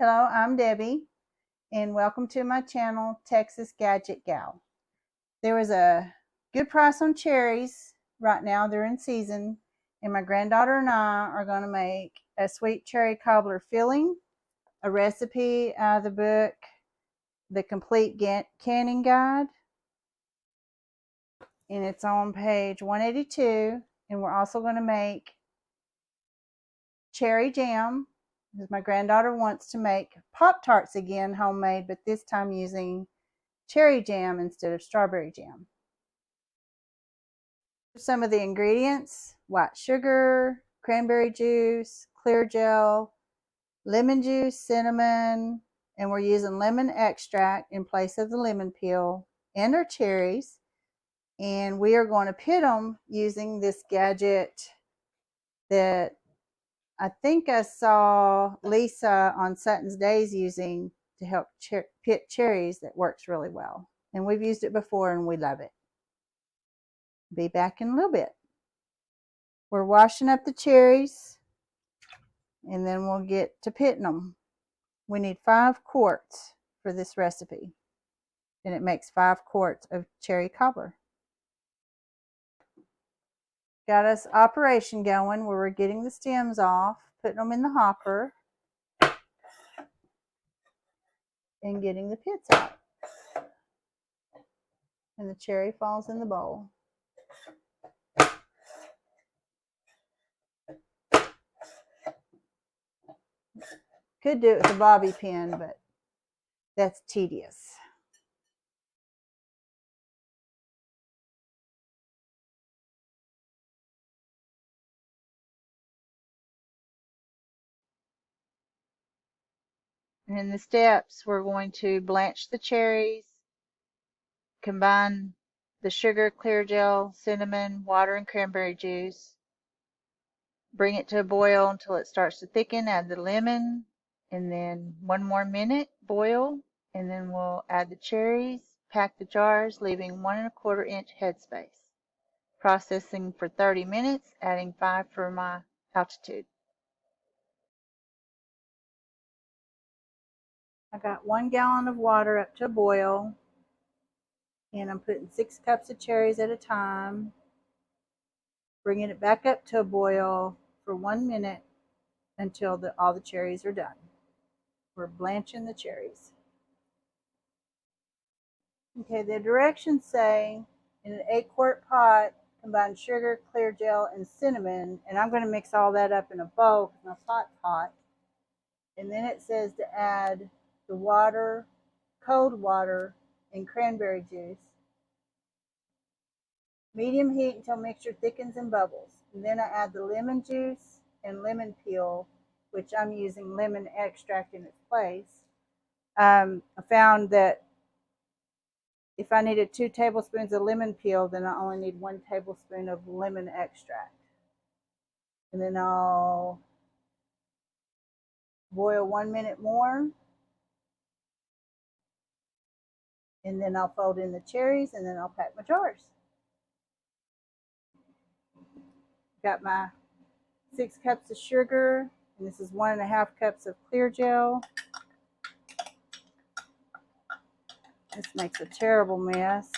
Hello, I'm Debbie, and welcome to my channel, Texas Gadget Gal. There was a good price on cherries right now. They're in season, and my granddaughter and I are going to make a sweet cherry cobbler filling, a recipe out of the book, The Complete Canning Guide, and it's on page 182, and we're also going to make cherry jam, because my granddaughter wants to make Pop-Tarts again, homemade, but this time using cherry jam instead of strawberry jam. Some of the ingredients: white sugar, cranberry juice, clear gel, lemon juice, cinnamon, and we're using lemon extract in place of the lemon peel, and our cherries. And we are going to pit them using this gadget that I think I saw Lisa on Sutton's Days using to help pit cherries. That works really well. And we've used it before and we love it. Be back in a little bit. We're washing up the cherries and then we'll get to pitting them. We need 5 quarts for this recipe, and it makes 5 quarts of cherry cobbler. Got us operation going where we're getting the stems off, putting them in the hopper, and getting the pits out. And the cherry falls in the bowl. Could do it with a bobby pin, but that's tedious. And in the steps, we're going to blanch the cherries, combine the sugar, clear gel, cinnamon, water, and cranberry juice. Bring it to a boil until it starts to thicken. Add the lemon, and then 1 more minute boil, and then we'll add the cherries. Pack the jars, leaving 1 1/4 inch headspace. Processing for 30 minutes, adding 5 for my altitude. I got 1 gallon of water up to a boil, and I'm putting 6 cups of cherries at a time, bringing it back up to a boil for 1 minute until all the cherries are done. We're blanching the cherries. Okay, the directions say in an 8-quart pot, combine sugar, clear gel, and cinnamon, and I'm going to mix all that up in a bowl because my pot's hot. And then it says to add the water, cold water, and cranberry juice. Medium heat until mixture thickens and bubbles. And then I add the lemon juice and lemon peel, which I'm using lemon extract in its place. I found that if I needed 2 tablespoons of lemon peel, then I only need 1 tablespoon of lemon extract. And then I'll boil 1 minute more. And then I'll fold in the cherries, and then I'll pack my jars. Got my 6 cups of sugar, and this is 1 1/2 cups of clear gel. This makes a terrible mess.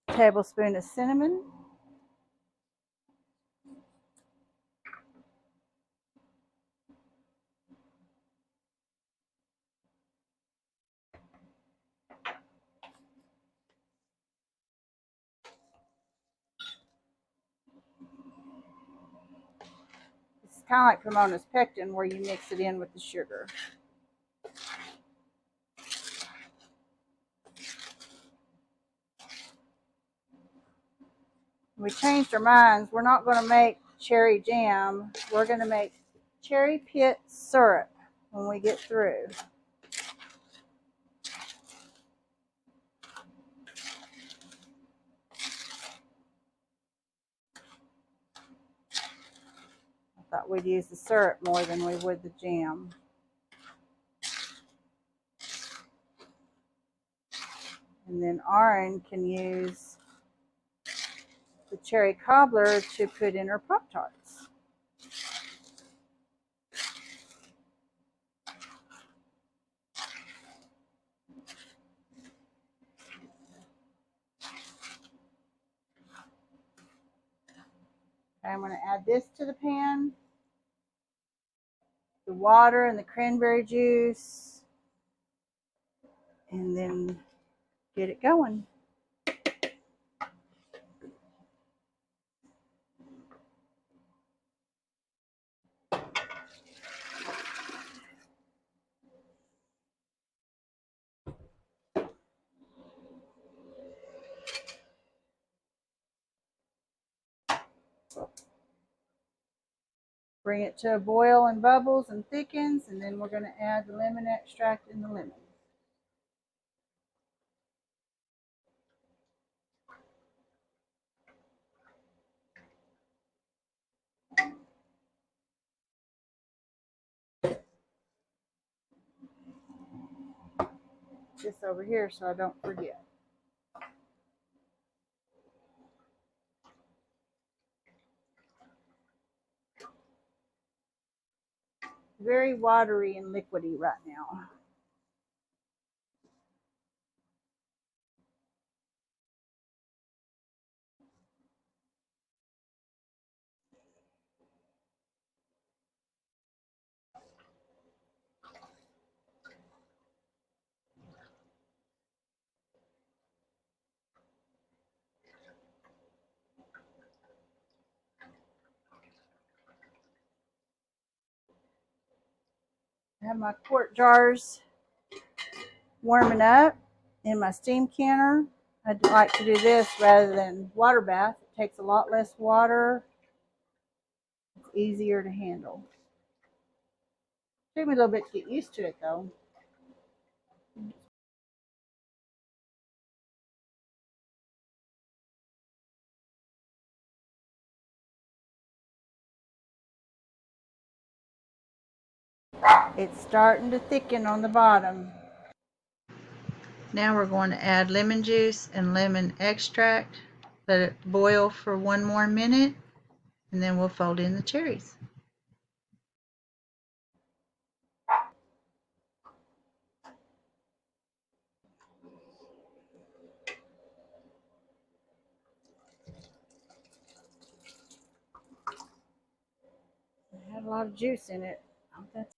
Tablespoon of cinnamon. It's kind of like Pomona's pectin, where you mix it in with the sugar. We changed our minds. We're not going to make cherry jam. We're going to make cherry pit syrup when we get through. I thought we'd use the syrup more than we would the jam. And then Aaron can use the cherry cobbler to put in her Pop-Tarts. I'm going to add this to the pan, the water and the cranberry juice, and then get it going. Bring it to a boil and bubbles and thickens, and then we're going to add the lemon extract and the lemon. This over here so I don't forget. Very watery and liquidy right now. I have my quart jars warming up in my steam canner. I'd like to do this rather than water bath. It takes a lot less water. It's easier to handle. Took me a little bit to get used to it though. It's starting to thicken on the bottom. Now we're going to add lemon juice and lemon extract. Let it boil for 1 more minute, and then we'll fold in the cherries. It had a lot of juice in it. That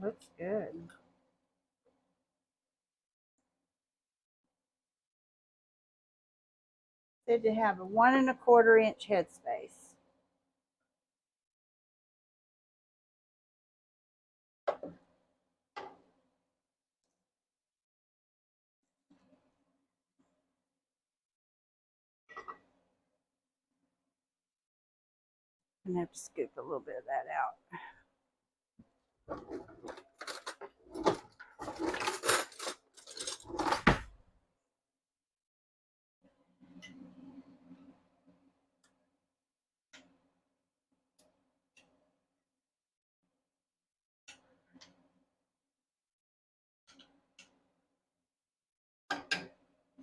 looks good. Said to have a 1 1/4 inch headspace. I'm gonna have to scoop a little bit of that out.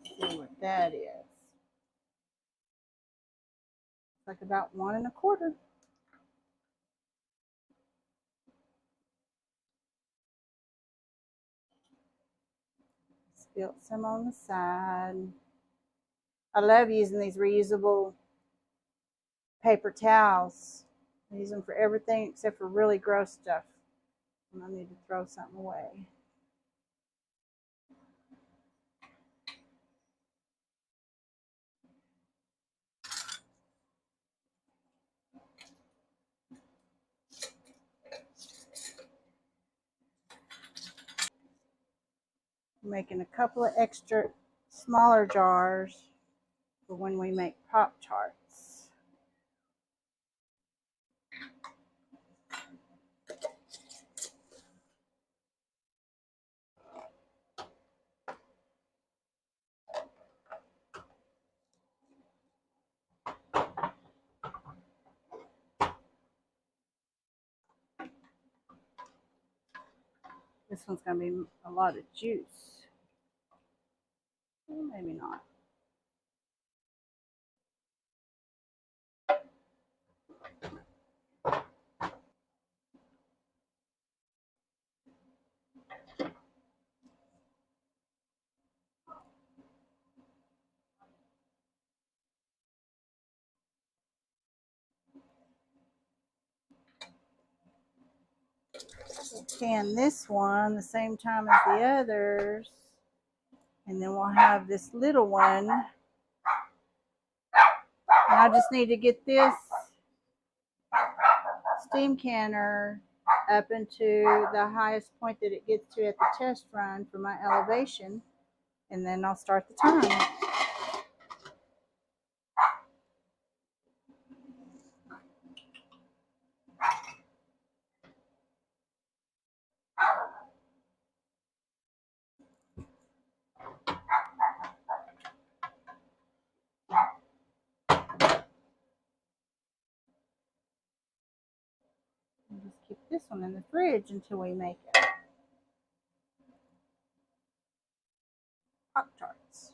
See what that is. It's like about 1 1/4. Spilt some on the side. I love using these reusable paper towels. I use them for everything except for really gross stuff when I need to throw something away. I'm making a couple of extra smaller jars for when we make Pop-Tarts. This one's going to be a lot of juice. Well, maybe not. We'll can this one the same time as the others. And then we'll have this little one. And I just need to get this steam canner up into the highest point that it gets to at the test run for my elevation. And then I'll start the time. We'll just keep this one in the fridge until we make it. Pop-Tarts.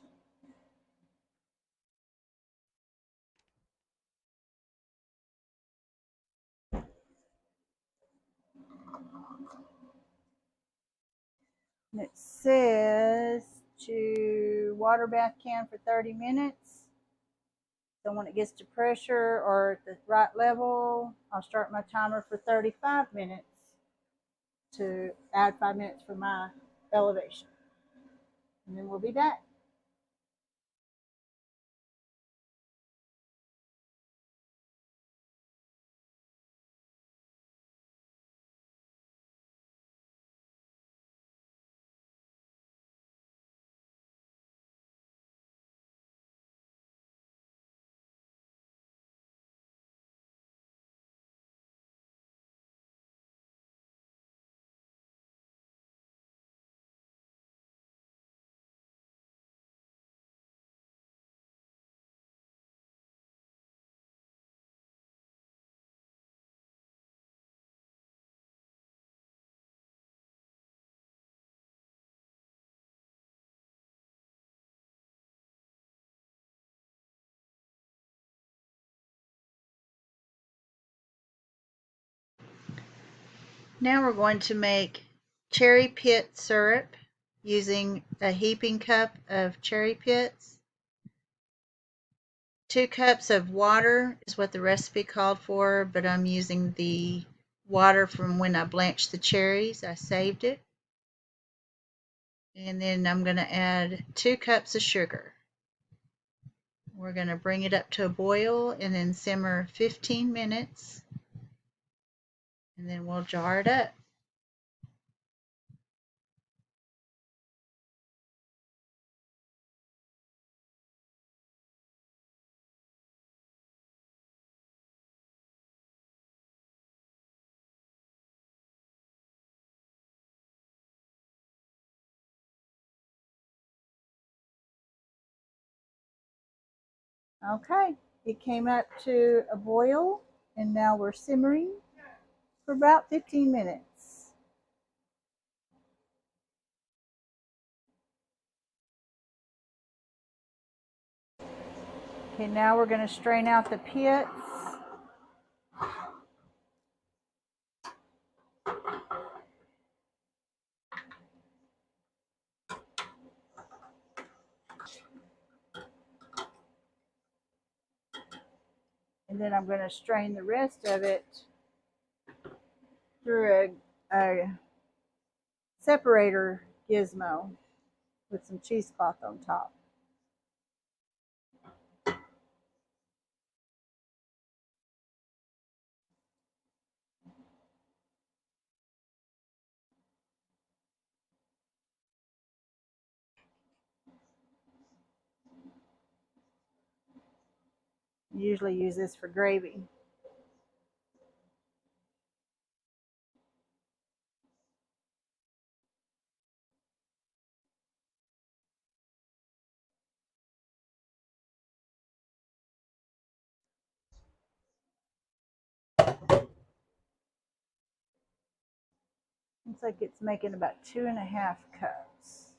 And it says to water bath can for 30 minutes. So when it gets to pressure or at the right level, I'll start my timer for 35 minutes to add 5 minutes for my elevation. And then we'll be back. Now we're going to make cherry pit syrup using a heaping cup of cherry pits. 2 cups of water is what the recipe called for, but I'm using the water from when I blanched the cherries. I saved it. And then I'm going to add 2 cups of sugar. We're going to bring it up to a boil and then simmer 15 minutes. And then we'll jar it up. Okay, it came up to a boil and now we're simmering for about 15 minutes. Okay, now we're going to strain out the pits. And then I'm going to strain the rest of it through a separator gizmo with some cheesecloth on top. Usually use this for gravy. Looks like it's making about 2.5 cups.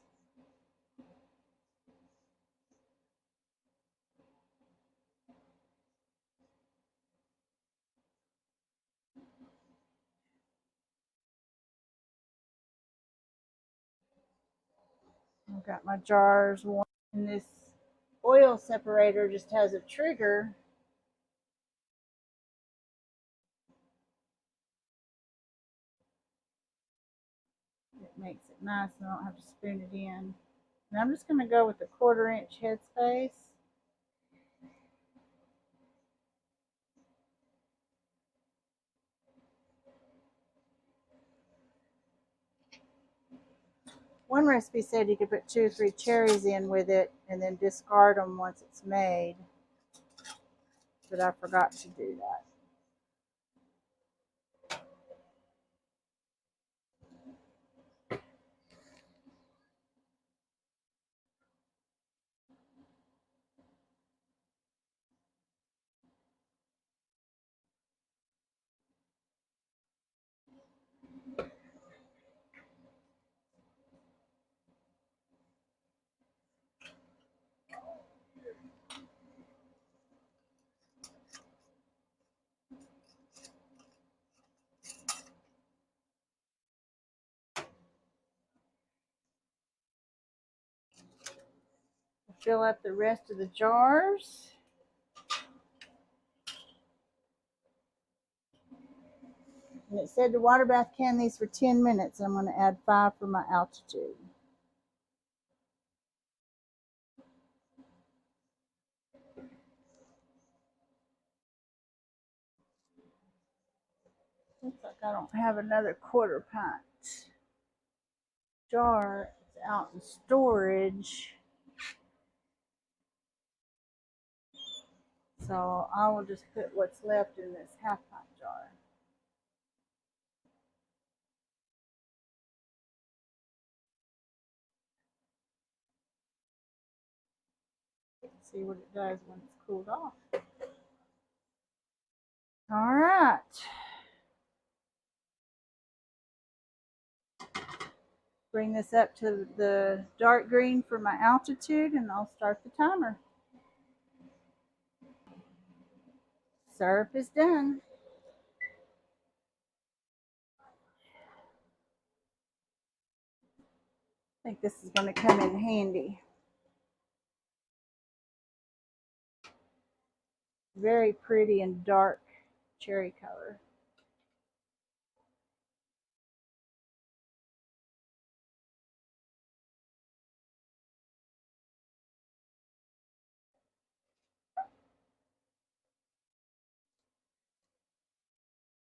I've got my jars, and this oil separator just has a trigger. It makes it nice and I don't have to spoon it in. And I'm just going to go with the 1/4 inch headspace. One recipe said you could put 2 or 3 cherries in with it and then discard them once it's made, but I forgot to do that. Fill up the rest of the jars. And it said to water bath can these for 10 minutes. I'm going to add 5 for my altitude. Looks like I don't have another 1/4 pint jar. It's out in storage. So I will just put what's left in this 1/2 pint jar. Let's see what it does when it's cooled off. All right. Bring this up to the dark green for my altitude and I'll start the timer. Syrup is done. I think this is going to come in handy. Very pretty and dark cherry color.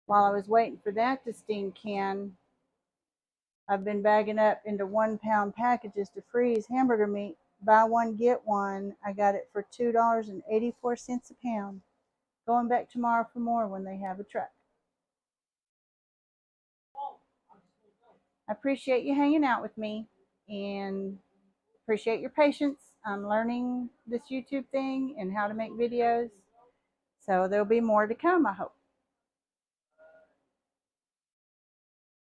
While I was waiting for that to steam can, I've been bagging up into 1-pound packages to freeze hamburger meat. Buy one, get one. I got it for $2.84 a pound. Going back tomorrow for more when they have a truck. I appreciate you hanging out with me and appreciate your patience. I'm learning this YouTube thing and how to make videos. So there'll be more to come, I hope.